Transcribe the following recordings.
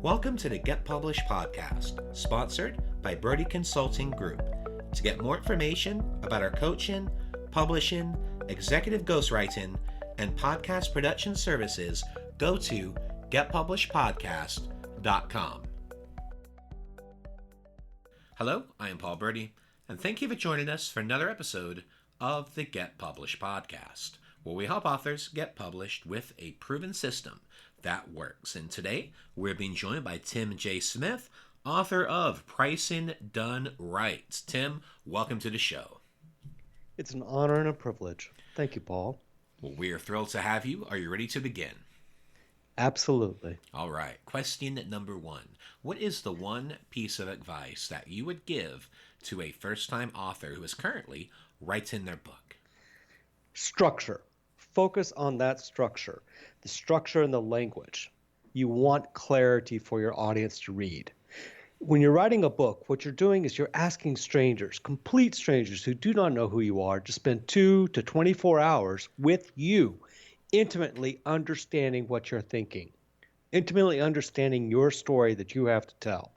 Welcome to the Get Published podcast, sponsored by Brodie Consulting Group. To get more information about our coaching, publishing, executive ghostwriting, and podcast production services, go to getpublishedpodcast.com. Hello, I am Paul Brodie, and thank you for joining us for another episode of the Get Published podcast, where we help authors get published with a proven system that works. And today, we're being joined by Tim J. Smith, author of Pricing Done Right. Tim, welcome to the show. It's an honor and a privilege. Thank you, Paul. Well, we are thrilled to have you. Are you ready to begin? Absolutely. All right. Question number one. What is the one piece of advice that you would give to a first-time author who is currently writing their book? Structure. Focus on that structure, the structure and the language. You want clarity for your audience to read. When you're writing a book, what you're doing is you're asking strangers, complete strangers who do not know who you are, to spend 2 to 24 hours with you, intimately understanding what you're thinking, intimately understanding your story that you have to tell.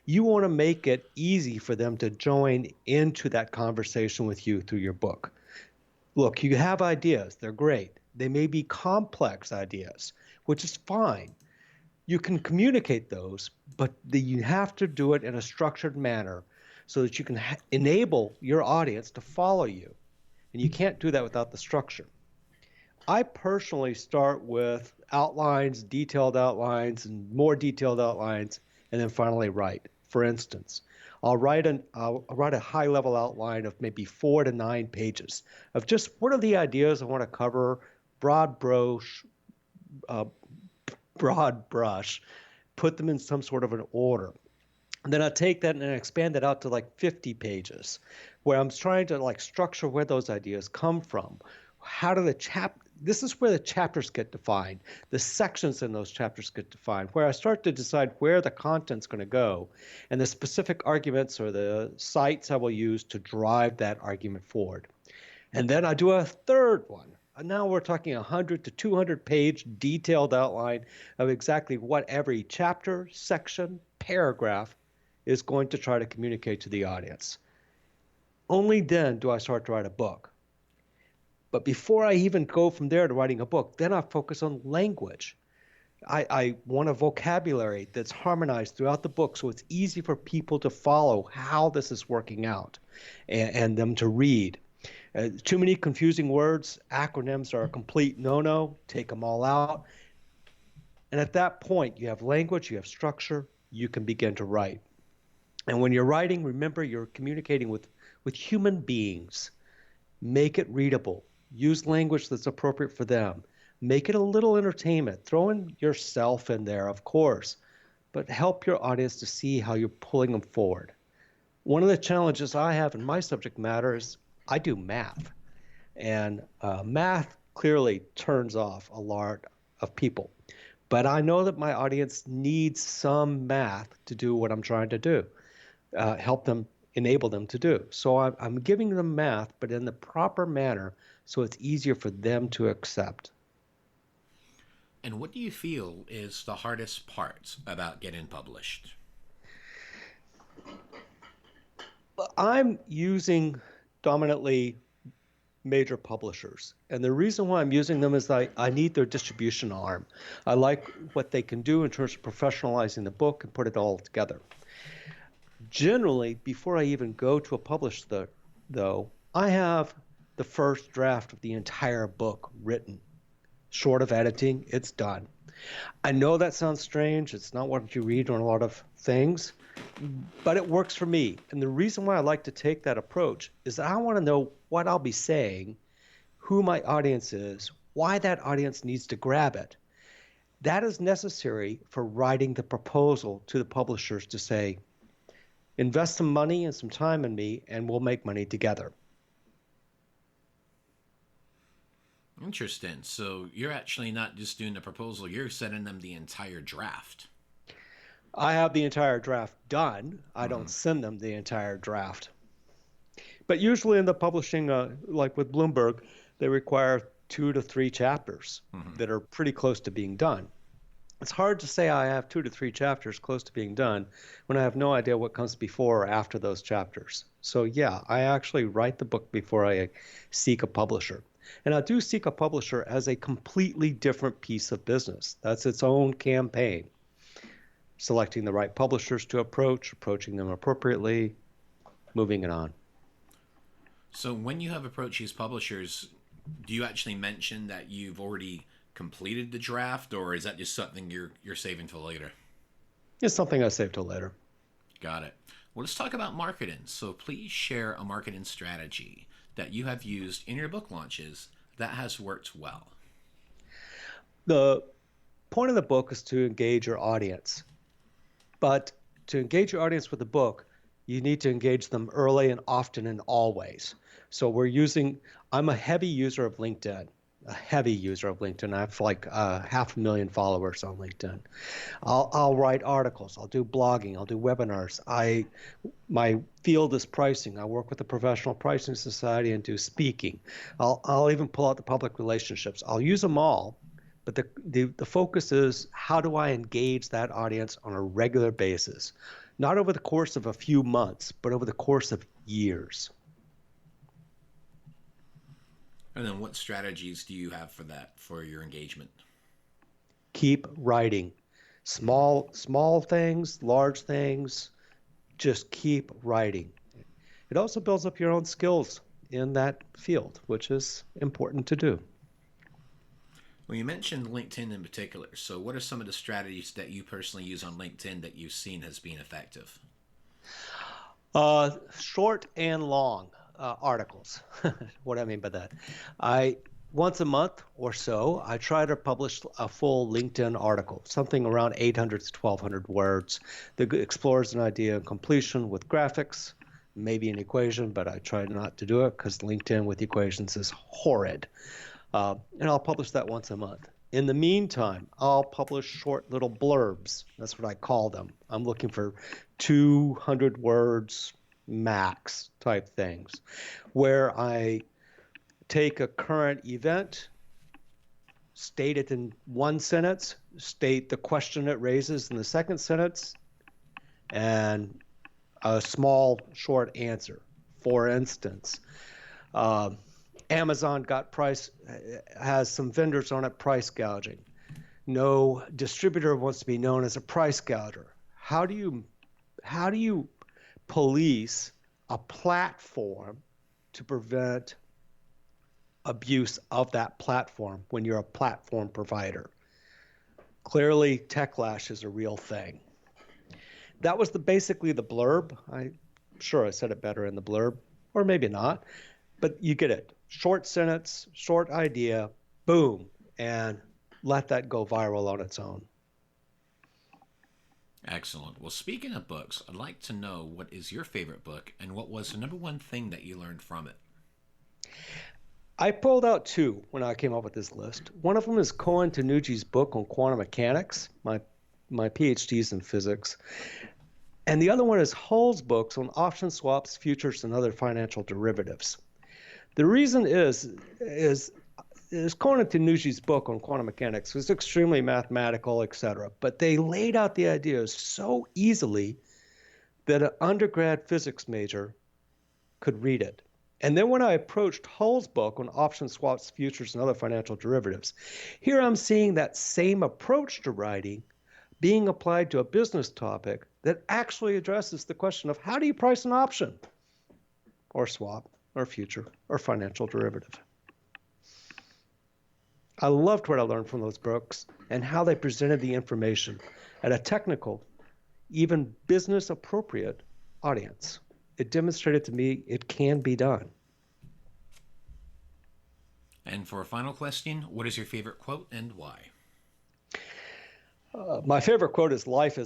You want to make it easy for them to join into that conversation with you through your book. Look, you have ideas. They're great. They may be complex ideas, which is fine. You can communicate those, but you have to do it in a structured manner so that you can enable your audience to follow you. And you can't do that without the structure. I personally start with outlines, detailed outlines, and more detailed outlines, and then finally write. For instance, I'll write a high-level outline of maybe 4 to 9 pages of just what are the ideas I want to cover, broad brush, put them in some sort of an order. And then I take that and I expand it out to like 50 pages, where I'm trying to like structure where those ideas come from. This is where the chapters get defined. The sections in those chapters get defined, where I start to decide where the content's going to go and the specific arguments or the sites I will use to drive that argument forward. And then I do a third one. And now we're talking 100 to 200 page detailed outline of exactly what every chapter, section, paragraph is going to try to communicate to the audience. Only then do I start to write a book. But before I even go from there to writing a book, then I focus on language. I want a vocabulary that's harmonized throughout the book so it's easy for people to follow how this is working out and them to read. Too many confusing words, acronyms are a complete no-no. Take them all out. And at that point, you have language, you have structure, you can begin to write. And when you're writing, remember you're communicating with human beings. Make it readable. Use language that's appropriate for them. Make it a little entertainment. Throw in yourself in there, of course, but help your audience to see how you're pulling them forward. One of the challenges I have in my subject matter is I do math, and math clearly turns off a lot of people. But I know that my audience needs some math to do what I'm trying to do, help them, enable them to do. So I'm giving them math, but in the proper manner so it's easier for them to accept. And what do you feel is the hardest part about getting published? I'm using dominantly major publishers. And the reason why I'm using them is I need their distribution arm. I like what they can do in terms of professionalizing the book and put it all together. Generally, before I even go to a publisher, though, I have the first draft of the entire book written. Short of editing, it's done. I know that sounds strange. It's not what you read on a lot of things, but it works for me. And the reason why I like to take that approach is that I want to know what I'll be saying, who my audience is, why that audience needs to grab it. That is necessary for writing the proposal to the publishers to say, invest some money and some time in me, and we'll make money together. Interesting. So you're actually not just doing the proposal, you're sending them the entire draft. I have the entire draft done. I don't send them the entire draft. But usually in the publishing, like with Bloomberg, they require 2 to 3 chapters that are pretty close to being done. It's hard to say I have 2 to 3 chapters close to being done when I have no idea what comes before or after those chapters. So yeah, I actually write the book before I seek a publisher. And I do seek a publisher as a completely different piece of business. That's its own campaign. Selecting the right publishers to approach, approaching them appropriately, moving it on. So when you have approached these publishers, do you actually mention that you've already completed the draft, or is that just something you're saving till later? It's something I save till later. Got it. Well, let's talk about marketing. So please share a marketing strategy that you have used in your book launches that has worked well. The point of the book is to engage your audience. But to engage your audience with the book, you need to engage them early and often and always. So I'm a heavy user of LinkedIn. A heavy user of LinkedIn. I have like 500,000 followers on LinkedIn. I'll write articles. I'll do blogging. I'll do webinars. My field is pricing. I work with the Professional Pricing Society and do speaking. I'll even pull out the public relationships. I'll use them all, but the focus is how do I engage that audience on a regular basis, not over the course of a few months, but over the course of years. And then what strategies do you have for that, for your engagement? Keep writing. Small things, large things, just keep writing. It also builds up your own skills in that field, which is important to do. Well, you mentioned LinkedIn in particular. So what are some of the strategies that you personally use on LinkedIn that you've seen has been effective? Short and long articles. What do I mean by that? Once a month or so, I try to publish a full LinkedIn article, something around 800 to 1,200 words that explores an idea of completion with graphics, maybe an equation, but I try not to do it because LinkedIn with equations is horrid. And I'll publish that once a month. In the meantime, I'll publish short little blurbs. That's what I call them. I'm looking for 200 words max type things, where I take a current event, state it in one sentence, state the question it raises in the second sentence, and a small short answer. For instance, Amazon has some vendors on it price gouging. No distributor wants to be known as a price gouger. How do you police a platform to prevent abuse of that platform when you're a platform provider? Clearly, Techlash is a real thing. That was basically the blurb. I'm sure I said it better in the blurb, or maybe not, but you get it. Short sentence, short idea, boom, and let that go viral on its own. Excellent. Well, speaking of books, I'd like to know what is your favorite book and what was the number one thing that you learned from it? I pulled out 2 when I came up with this list. One of them is Cohen Tanuji's book on quantum mechanics. My PhD's in physics. And the other one is Hull's books on option swaps, futures, and other financial derivatives. The reason is Cohen Tanuji's book on quantum mechanics was extremely mathematical, etc. But they laid out the ideas so easily that an undergrad physics major could read it. And then when I approached Hull's book on option swaps, futures, and other financial derivatives, here I'm seeing that same approach to writing being applied to a business topic that actually addresses the question of how do you price an option or swap or future or financial derivative. I loved what I learned from those books and how they presented the information at a technical, even business appropriate audience. It demonstrated to me it can be done. And for a final question, what is your favorite quote and why? My favorite quote is Life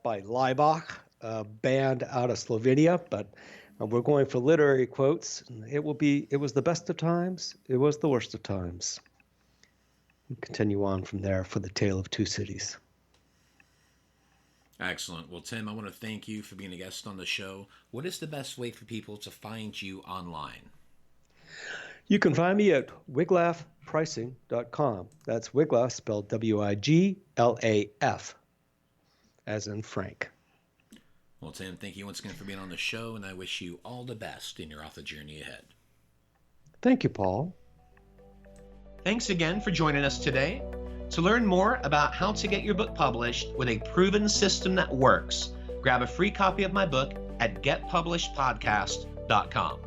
by Laibach, a band out of Slovenia, but we're going for literary quotes. It was the best of times, it was the worst of times. We'll continue on from there for the Tale of Two Cities. Excellent. Well, Tim, I want to thank you for being a guest on the show. What is the best way for people to find you online? You can find me at wiglafpricing.com. That's Wiglaf spelled W-I-G-L-A-F, as in Frank. Well, Tim, thank you once again for being on the show, and I wish you all the best in your author journey ahead. Thank you, Paul. Thanks again for joining us today. To learn more about how to get your book published with a proven system that works, grab a free copy of my book at getpublishedpodcast.com.